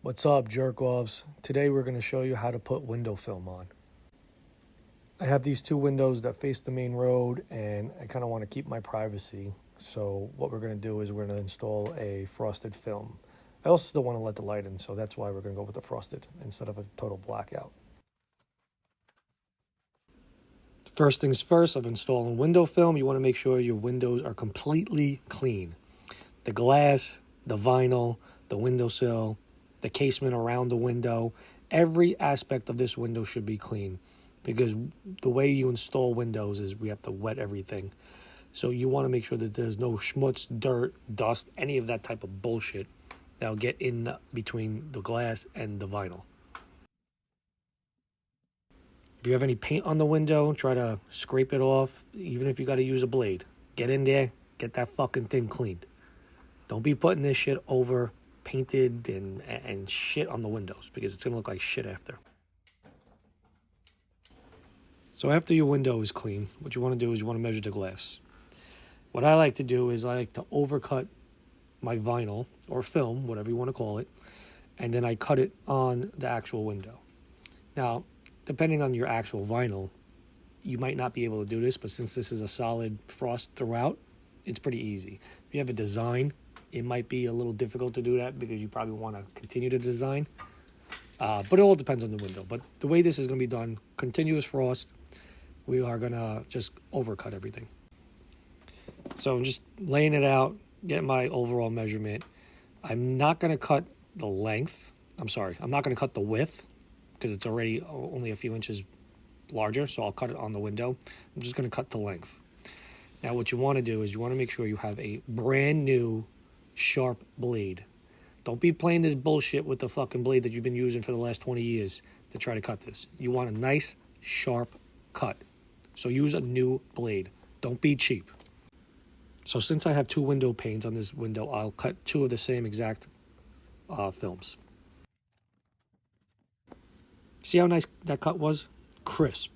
What's up, jerk-offs? Today we're going to show you how to put window film on. I have these two windows that face the main road and I kind of want to keep my privacy. So what we're going to do is we're going to install a frosted film. I also still want to let the light in, so that's why we're going to go with the frosted instead of a total blackout. First things first, of installing window film, you want to make sure your windows are completely clean. The glass, the vinyl, the windowsill, the casement around the window, every aspect of this window should be clean, because the way you install windows is we have to wet everything. So you want to make sure that there's no schmutz, dirt, dust, any of that type of bullshit that'll get in between the glass and the vinyl. If you have any paint on the window, try to scrape it off, even if you got to use a blade. Get in there, get that fucking thing cleaned. Don't be putting this shit over painted and shit on the windows, because it's going to look like shit after. So after your window is clean, what you want to do is you want to measure the glass. What I like to do is I like to overcut my vinyl or film, whatever you want to call it, and then I cut it on the actual window. Now, depending on your actual vinyl, you might not be able to do this, but since this is a solid frost throughout, it's pretty easy. If you have a design, it might be a little difficult to do that because you probably want to continue to design. But it all depends on the window. But the way this is going to be done, continuous frost, we are going to just overcut everything. So I'm just laying it out, getting my overall measurement. I'm not going to cut the length. I'm not going to cut the width because it's already only a few inches larger. So I'll cut it on the window. I'm just going to cut the length. Now what you want to do is you want to make sure you have a brand new sharp blade. Don't be playing this bullshit with the fucking blade that you've been using for the last 20 years to try to cut this. You want a nice sharp cut. So use a new blade. Don't be cheap. So since I have two window panes on this window, I'll cut two of the same exact films. See how nice that cut was? Crisp.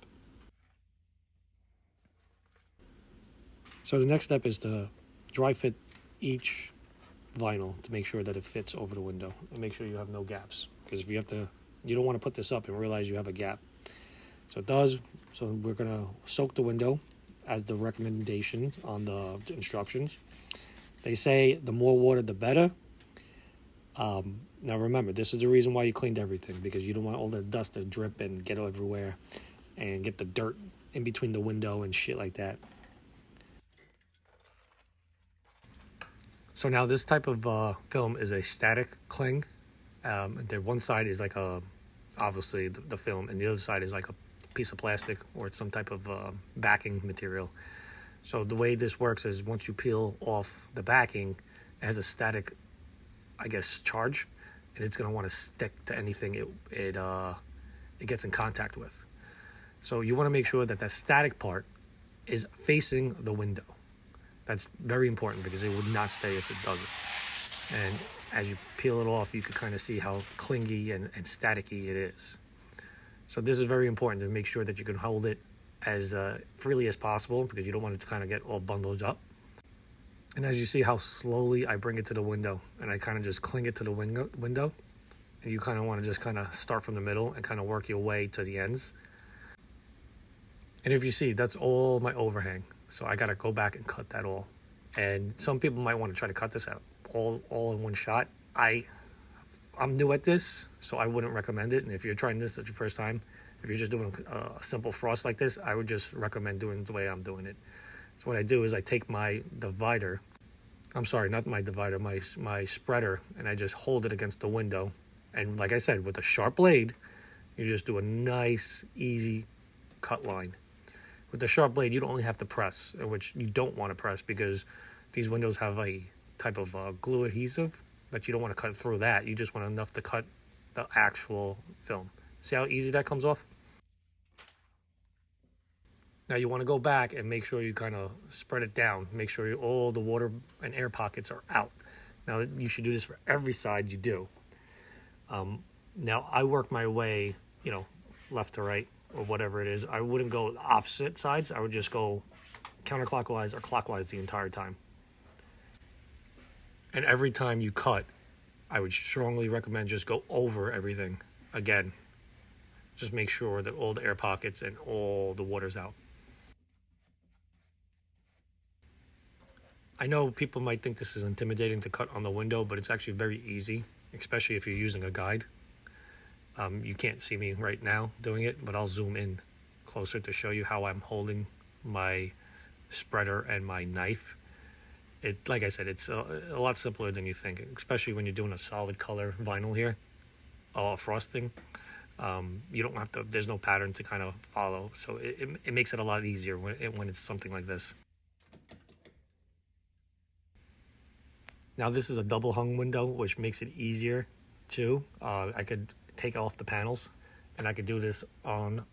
So the next step is to dry fit each vinyl to make sure that it fits over the window and make sure you have no gaps, because if you don't want to put this up and realize you have a gap. So it does. So we're going to soak the window as the recommendation on the instructions. They say the more water the better. Now remember, this is the reason why you cleaned everything, because you don't want all the dust to drip and get everywhere and get the dirt in between the window and shit like that. So now this type of film is a static cling. The one side is like obviously the film, and the other side is like a piece of plastic or some type of backing material. So the way this works is once you peel off the backing, it has a static, I guess, charge, and it's going to want to stick to anything it gets in contact with. So you want to make sure that that static part is facing the window. That's very important because it would not stay if it doesn't. And as you peel it off, you can kind of see how clingy and staticky it is. So this is very important to make sure that you can hold it as freely as possible, because you don't want it to kind of get all bundled up. And as you see how slowly I bring it to the window, and I kind of just cling it to the window, and you kind of want to just kind of start from the middle and kind of work your way to the ends. And if you see, that's all my overhang. So I got to go back and cut that all. And some people might want to try to cut this out all in one shot. I'm new at this, so I wouldn't recommend it. And if you're trying this at your first time, if you're just doing a simple frost like this, I would just recommend doing it the way I'm doing it. So what I do is I take my divider, my spreader, and I just hold it against the window. And like I said, with a sharp blade, you just do a nice, easy cut line. With the sharp blade, you don't only have to press, which you don't want to press because these windows have a type of glue adhesive that you don't want to cut through that. You just want enough to cut the actual film. See how easy that comes off? Now you want to go back and make sure you kind of spread it down. Make sure all the water and air pockets are out. Now you should do this for every side you do. Now I work my way, left to right, or whatever it is. I wouldn't go opposite sides. I would just go counterclockwise or clockwise the entire time. And every time you cut, I would strongly recommend just go over everything again. Just make sure that all the air pockets and all the water's out. I know people might think this is intimidating to cut on the window, but it's actually very easy, especially if you're using a guide. You can't see me right now doing it, but I'll zoom in closer to show you how I'm holding my spreader and my knife. Like I said, it's a lot simpler than you think, especially when you're doing a solid color vinyl here, frosting. You don't have to, there's no pattern to kind of follow, so it makes it a lot easier when it's something like this. Now this is a double hung window, which makes it easier too. I could take off the panels and I could do this on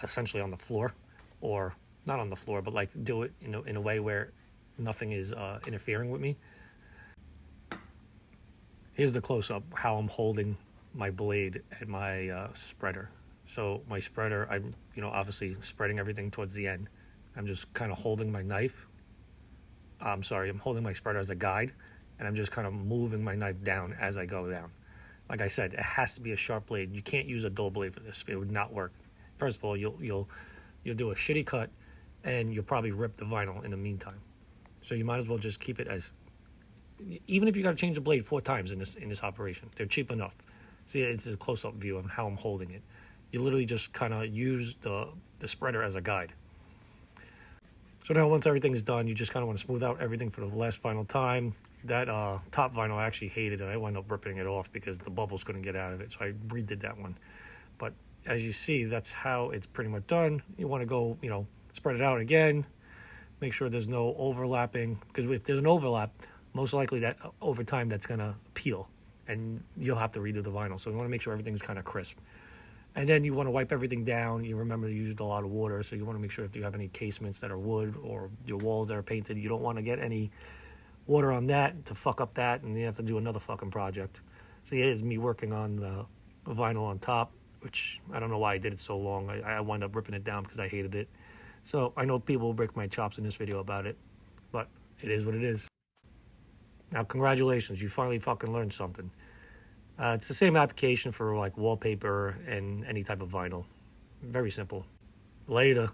essentially on the floor, or not on the floor, but like do it in a way where nothing is interfering with me. Here's the close-up how I'm holding my blade and my spreader. So my spreader, I'm obviously spreading everything towards the end. I'm just kind of holding my knife. I'm holding my spreader as a guide, and I'm just kind of moving my knife down as I go down. Like I said, it has to be a sharp blade. You can't use a dull blade for this. It would not work. First of all, you'll do a shitty cut, and you'll probably rip the vinyl in the meantime. So you might as well just keep it as, even if you got to change the blade 4 times in this operation, they're cheap enough. See, it's a close-up view of how I'm holding it. You literally just kind of use the spreader as a guide. So now once everything's done, you just kind of want to smooth out everything for the last final time. That top vinyl I actually hated, and I wound up ripping it off because the bubbles couldn't get out of it, so I redid that one. But as you see, that's how it's pretty much done. You want to go, spread it out again. Make sure there's no overlapping, because if there's an overlap, most likely that over time that's going to peel, and you'll have to redo the vinyl. So you want to make sure everything's kind of crisp. And then you want to wipe everything down. You remember you used a lot of water, so you want to make sure if you have any casements that are wood or your walls that are painted, you don't want to get any water on that to fuck up that, and you have to do another fucking project. So here's me working on the vinyl on top, which I don't know why I did it so long. I wound up ripping it down because I hated it. So I know people will break my chops in this video about it, but it is what it is. Now, congratulations, you finally fucking learned something. It's the same application for like wallpaper and any type of vinyl. Very simple. Later.